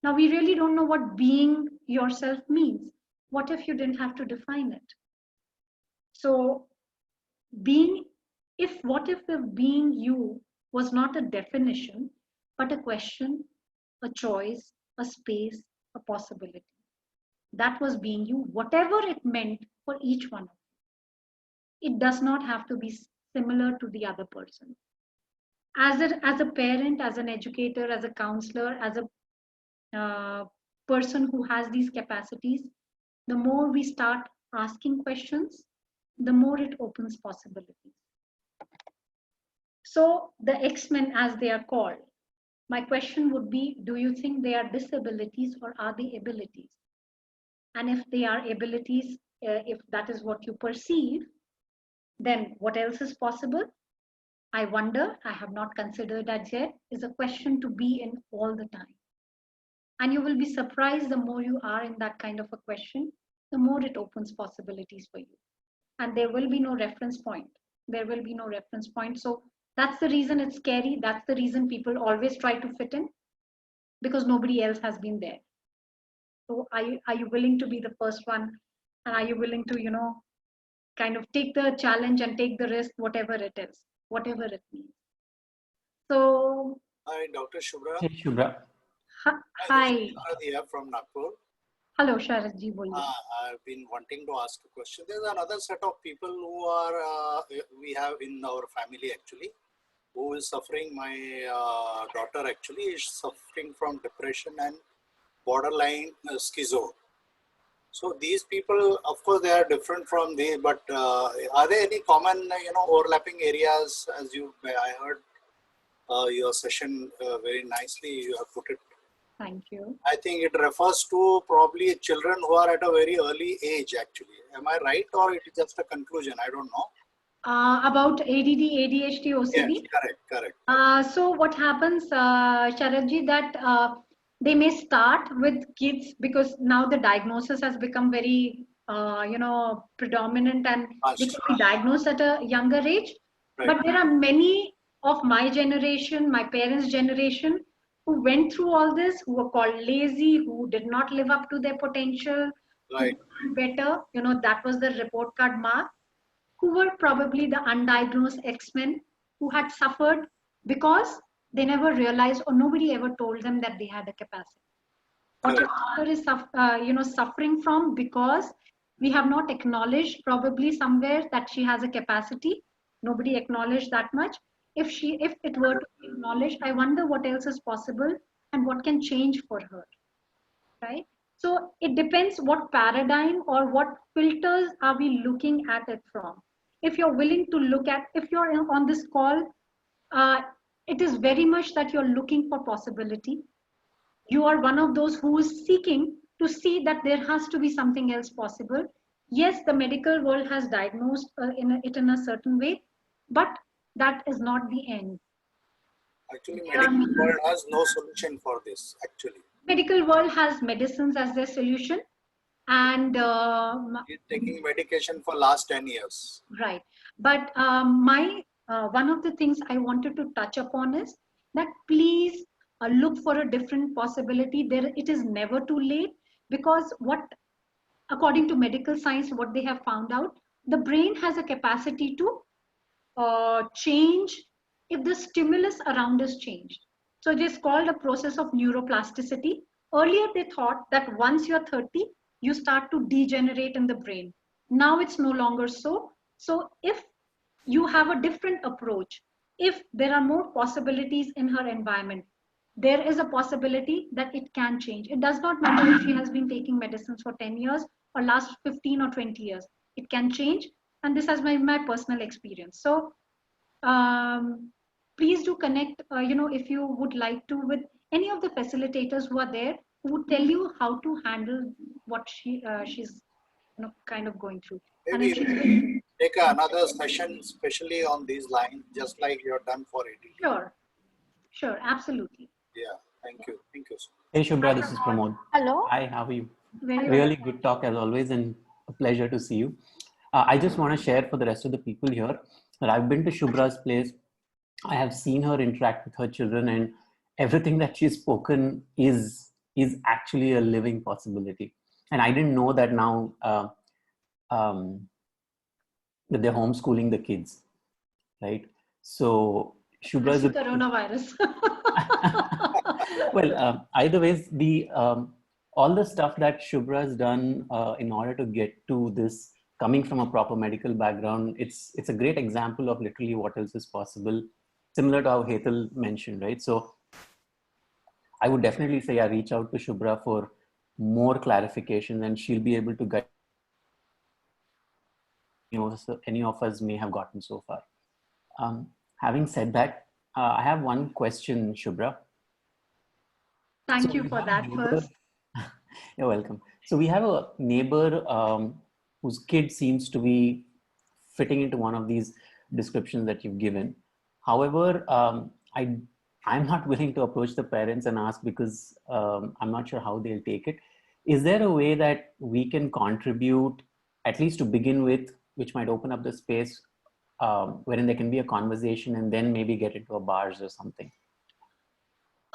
Now we really don't know what being yourself means. What if you didn't have to define it? So what if the being you was not a definition, but a question, a choice, a space, a possibility? That was being you, whatever it meant for each one of you. It does not have to be similar to the other person. As a parent, as an educator, as a counselor, as a person who has these capacities, the more we start asking questions, the more it opens possibilities. So the X-Men, as they are called, my question would be, do you think they are disabilities or are they abilities? And if they are abilities, if that is what you perceive, then what else is possible? I wonder, I have not considered that yet, is a question to be in all the time. And you will be surprised, the more you are in that kind of a question, the more it opens possibilities for you. And there will be no reference point. There will be no reference point. So that's the reason it's scary. That's the reason people always try to fit in, because nobody else has been there. So are you willing to be the first one? And are you willing to, kind of take the challenge and take the risk, whatever it is, whatever it means? So, Hi, Dr. Shubhra. Hey, Shubhra. Hi. Sharadh from Nagpur. Hello, Sharadh ji, boliye. I've been wanting to ask a question. There's another set of people who are, we have in our family actually, who is suffering. My daughter actually is suffering from depression and borderline schizo. So these people, of course, they are different from these, but are there any common, overlapping areas? As I heard your session very nicely, you have put it. Thank you. I think it refers to probably children who are at a very early age, actually. Am I right, or it is just a conclusion? I don't know. About ADD, ADHD, OCD? Yes, correct. So what happens, Sharadh ji, that they may start with kids, because now the diagnosis has become very, predominant, and they can be diagnosed at a younger age. Right. But there are many of my generation, my parents' generation, who went through all this, who were called lazy, who did not live up to their potential, Right. who did better, that was the report card mark, who were probably the undiagnosed X-Men, who had suffered because they never realized, or nobody ever told them that they had a capacity. What your daughter is suffering from, because we have not acknowledged probably somewhere that she has a capacity. Nobody acknowledged that much. If it were to be acknowledged, I wonder what else is possible and what can change for her, right? So it depends what paradigm or what filters are we looking at it from. If you're willing to look at, if you're on this call, it is very much that you're looking for possibility. You are one of those who is seeking to see that there has to be something else possible. Yes, the medical world has diagnosed it in a certain way, but that is not the end. Actually, medical world has no solution for this, actually. Medical world has medicines as their solution, and He's taking medication for last 10 years. right. But one of the things I wanted to touch upon is that please look for a different possibility. It is never too late, because according to medical science, what they have found out, the brain has a capacity to change if the stimulus around us changed. So it is called a process of neuroplasticity. Earlier, they thought that once you're 30, you start to degenerate in the brain. Now it's no longer so. So if you have a different approach, if there are more possibilities in her environment, there is a possibility that it can change. It does not matter if she has been taking medicines for 10 years or last 15 or 20 years. It can change. And this has been my personal experience. So please do connect, if you would like to, with any of the facilitators who are there, who would tell you how to handle what she's kind of going through. Maybe And take another session, especially on these lines, just like you have done for ADD. Sure, absolutely. Yeah, thank you. Thank you. Hey, Shubhra, this is Pramod. Hello. Hi, how are you? Very Really good talk as always, and a pleasure to see you. I just want to share for the rest of the people here that I've been to Shubhra's place. I have seen her interact with her children, and everything that she's spoken is actually a living possibility. And I didn't know that now that they're homeschooling the kids, right? So Shubhra's coronavirus. Well, either ways, all the stuff that Shubhra's done in order to get to this, coming from a proper medical background, it's a great example of literally what else is possible, similar to how Hetal mentioned, right? So I would definitely say I reach out to Shubhra for more clarification, and she'll be able to guide any of us may have gotten so far. Having said that, I have one question, Shubhra. Thank So you we for have a that neighbor- first. You're welcome. So we have a neighbor whose kid seems to be fitting into one of these descriptions that you've given. However, I'm not willing to approach the parents and ask because I'm not sure how they'll take it. Is there a way that we can contribute, at least to begin with, which might open up the space wherein there can be a conversation and then maybe get into a bars or something?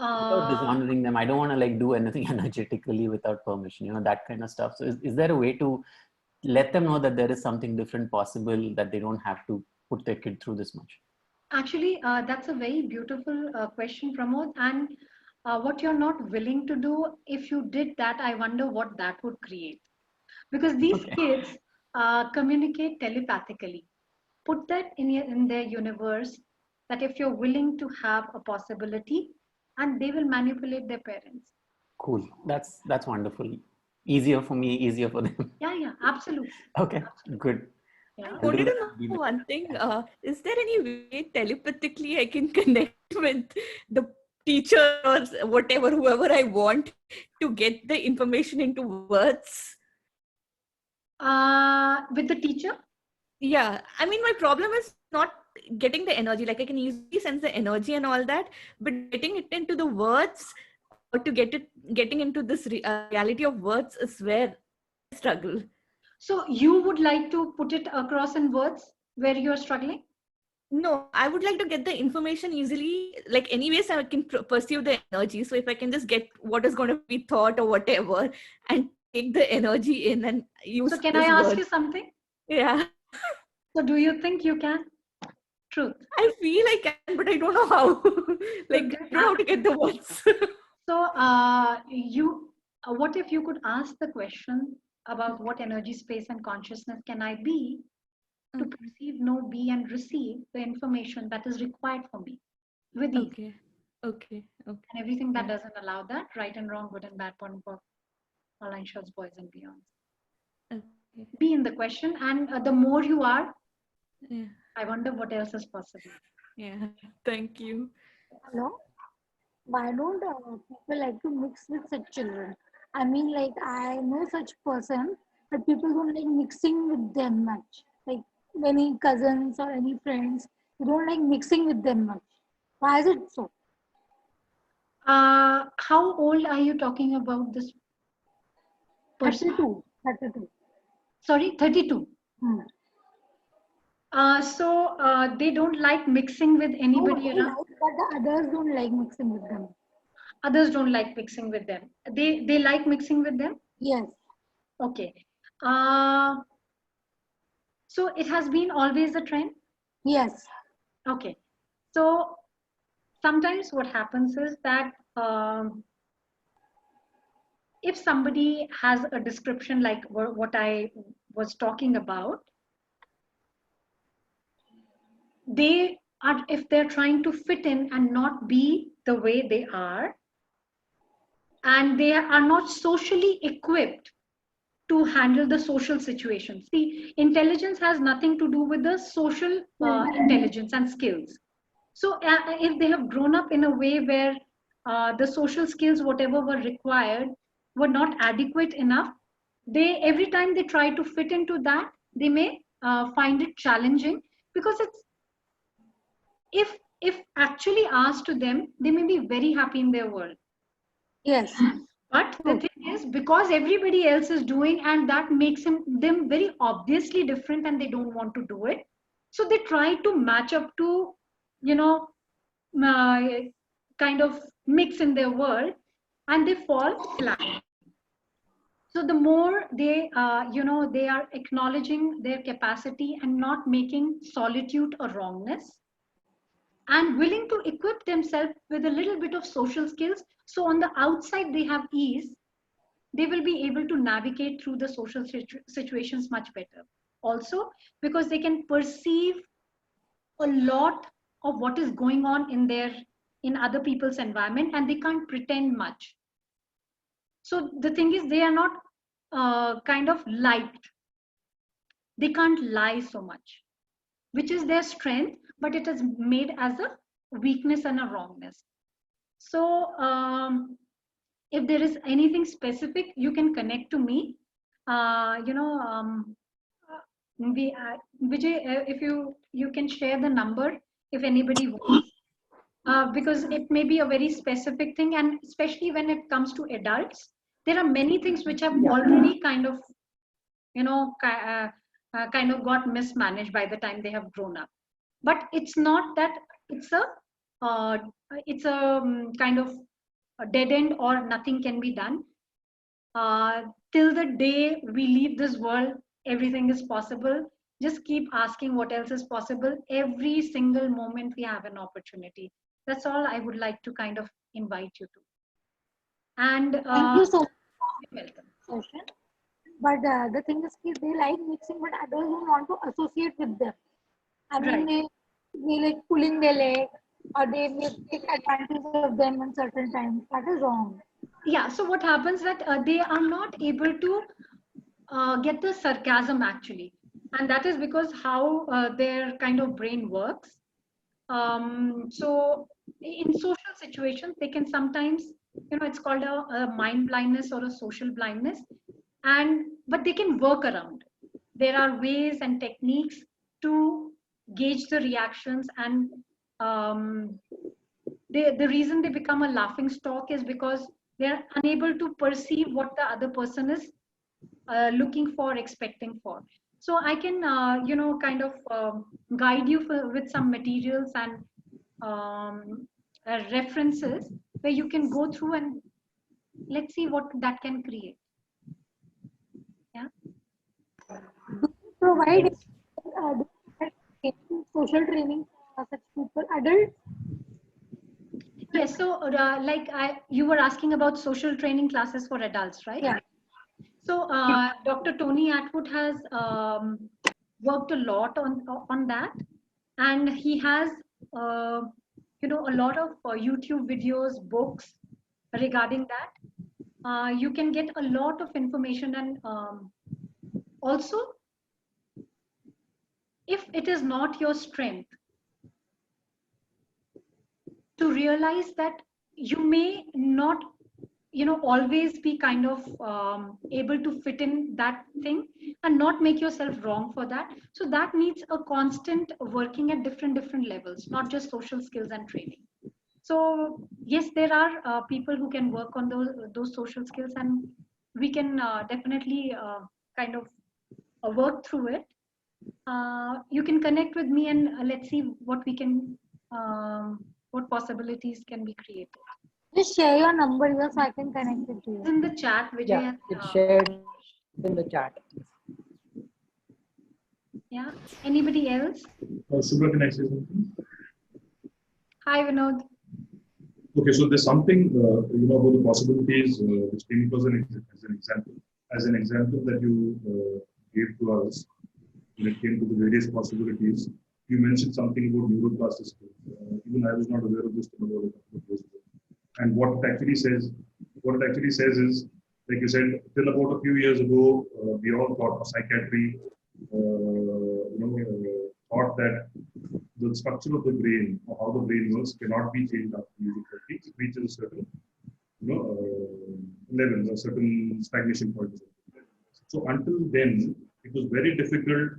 Without dishonoring them, I don't want to like do anything energetically without permission, that kind of stuff. So is there a way to let them know that there is something different possible, that they don't have to put their kid through this much? Actually, that's a very beautiful question, Pramod. And what you're not willing to do, if you did that, I wonder what that would create. Because these kids communicate telepathically. Put that in their universe, that if you're willing to have a possibility, and they will manipulate their parents. Cool. That's wonderful. Easier for me, easier for them. Yeah, absolutely. Okay, good. Yeah. I wanted to know one thing. Is there any way telepathically I can connect with the teacher or whatever, whoever I want, to get the information into words? With the teacher? Yeah, I mean, my problem is not getting the energy. Like I can easily sense the energy and all that, but getting it into the words, or to getting into this reality of words is where I struggle. So you would like to put it across in words where you're struggling? No, I would like to get the information easily. Like anyways, I can perceive the energy. So if I can just get what is going to be thought or whatever, and take the energy in and use. So can I ask you something? Yeah. So do you think you can? Truth. I feel I can, but I don't know how. Like, I don't know how to get the words. So what if you could ask the question about what energy, space, and consciousness can I be to perceive, know, be, and receive the information that is required for me with ease. Okay. And everything that doesn't allow that, right and wrong, good and bad, point and pop, online shows, boys and beyonds. Be in the question, and the more you are, I wonder what else is possible. Yeah, thank you. Hello? Why don't people like to mix with such children? I mean, like, I know such person, but people don't like mixing with them much. Like, any cousins or any friends, they don't like mixing with them much. Why is it so? How old are you talking about this person? 32. Sorry, 32. So they don't like mixing with anybody around. But the others don't like mixing with them. Others don't like mixing with them. They like mixing with them? Yes. Okay. So it has been always a trend? Yes. Okay. So sometimes what happens is that if somebody has a description like what I was talking about, they are, if they're trying to fit in and not be the way they are, and they are not socially equipped to handle the social situation. See, intelligence has nothing to do with the social intelligence and skills. So if they have grown up in a way where the social skills, whatever were required, were not adequate enough, every time they try to fit into that, they may find it challenging, because it's, if actually asked to them, they may be very happy in their world. Yes. But the thing is, because everybody else is doing, and that makes them very obviously different, and they don't want to do it. So they try to match up to, kind of mix in their world, and they fall flat. So the more they, they are acknowledging their capacity and not making solitude a wrongness, and willing to equip themselves with a little bit of social skills, so on the outside they have ease, they will be able to navigate through the social situations much better. Also, because they can perceive a lot of what is going on in other people's environment, and they can't pretend much. So the thing is, they are not kind of liked. They can't lie so much, which is their strength, but it is made as a weakness and a wrongness. So if there is anything specific, you can connect to me. Vijay, if you can share the number if anybody wants, because it may be a very specific thing, and especially when it comes to adults, there are many things which have already kind of, kind of got mismanaged by the time they have grown up. But it's not that it's a kind of a dead end or nothing can be done. Till the day we leave this world, everything is possible. Just keep asking what else is possible. Every single moment we have an opportunity. That's all I would like to kind of invite you to. And Thank you so much you're welcome. for the session. But the thing is, they like mixing, but adults don't want to associate with them. I mean, they like pulling their leg, or they may take advantage of them in certain times. That is wrong. Yeah, so what happens that they are not able to get the sarcasm actually, and that is because how their kind of brain works. So in social situations, they can sometimes, it's called a mind blindness or a social blindness, but they can work around. There are ways and techniques to gauge the reactions, and the reason they become a laughing stock is because they're unable to perceive what the other person is looking for, expecting for. So I can, kind of guide you with some materials and references where you can go through, and let's see what that can create. Yeah. Do you provide social training for such people, adults? Yes. So you were asking about social training classes for adults, right? Yeah. So Dr. Tony Atwood has worked a lot on that, and he has a lot of YouTube videos, books regarding that. You can get a lot of information, and also, if it is not your strength, to realize that you may not always be kind of able to fit in that thing, and not make yourself wrong for that. So that needs a constant working at different levels, not just social skills and training. So yes, there are people who can work on those social skills, and we can definitely kind of work through it. You can connect with me, and let's see what we can what possibilities can be created. Just share your number here so I can connect it to you. In the chat, Vijay. Yeah, it's shared in the chat. Yeah. Anybody else? Shubhra, can I say something? Hi, Vinod. Okay, so there's something about the possibilities which came as an example that you gave to us when it came to the various possibilities. You mentioned something about neuroplasticity. Even I was not aware of this till about a couple of years ago. And what it actually says is, like you said, till about a few years ago, we all thought psychiatry, thought that the structure of the brain or how the brain works cannot be changed after using techniques. It reaches a certain, level, a certain stagnation point. So until then, it was very difficult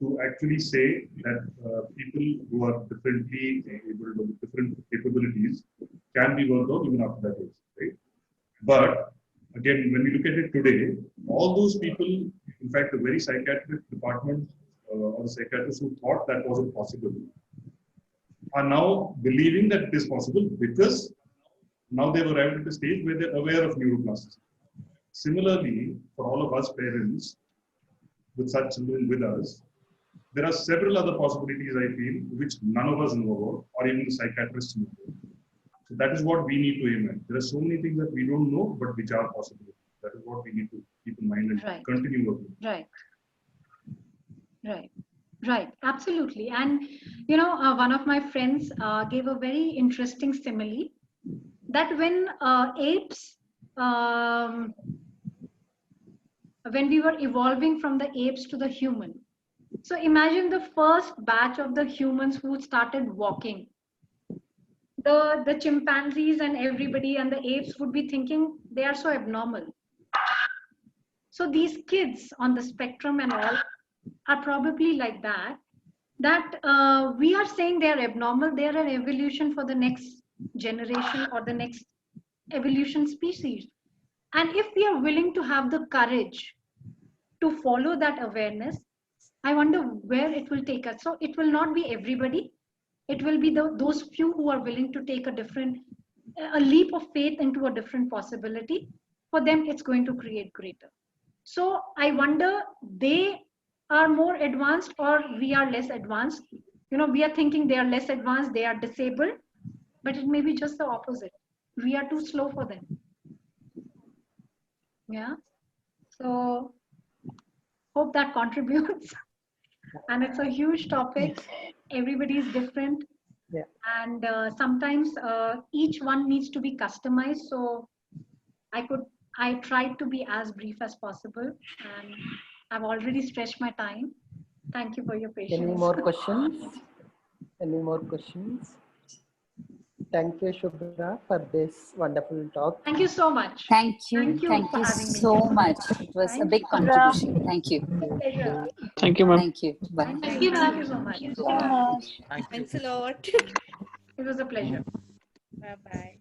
to actually say that people who are differently able with different capabilities can be worked out even after that age, right? But again, when we look at it today, all those people, in fact, the very psychiatric department or the psychiatrists who thought that wasn't possible, are now believing that it is possible because now they've arrived at a stage where they're aware of neuroplasticity. Similarly, for all of us parents with such children with us, there are several other possibilities, I feel, which none of us know about, or even the psychiatrists know about. So that is what we need to aim at. There are so many things that we don't know, but which are possible. That is what we need to keep in mind and continue working. Right. Absolutely. And, one of my friends gave a very interesting simile that when apes when we were evolving from the apes to the human. So imagine the first batch of the humans who started walking. The chimpanzees and everybody and the apes would be thinking they are so abnormal. So these kids on the spectrum and all are probably like that, we are saying they are abnormal, they are an evolution for the next generation or the next evolution species. And if we are willing to have the courage to follow that awareness, I wonder where it will take us. So it will not be everybody. It will be those few who are willing to take a leap of faith into a different possibility. For them, it's going to create greater. So I wonder, they are more advanced or we are less advanced. You know, we are thinking they are less advanced, they are disabled, but it may be just the opposite. We are too slow for them. Yeah. So hope that contributes. And it's a huge topic. Everybody is different. Yeah. And sometimes each one needs to be customized. So I tried to be as brief as possible, and I've already stretched my time. Thank you for your patience. Any more questions? Any more questions? Thank you, Shubhra, for this wonderful talk. Thank you so much. Thank you. Thank you Thank for you having me so here. much. It was a Thank big you. contribution. Thank you. Pleasure. Thank you, ma'am. Thank you. Bye. Thank you. Thank you so much. Thanks a lot. It was a pleasure. Bye bye.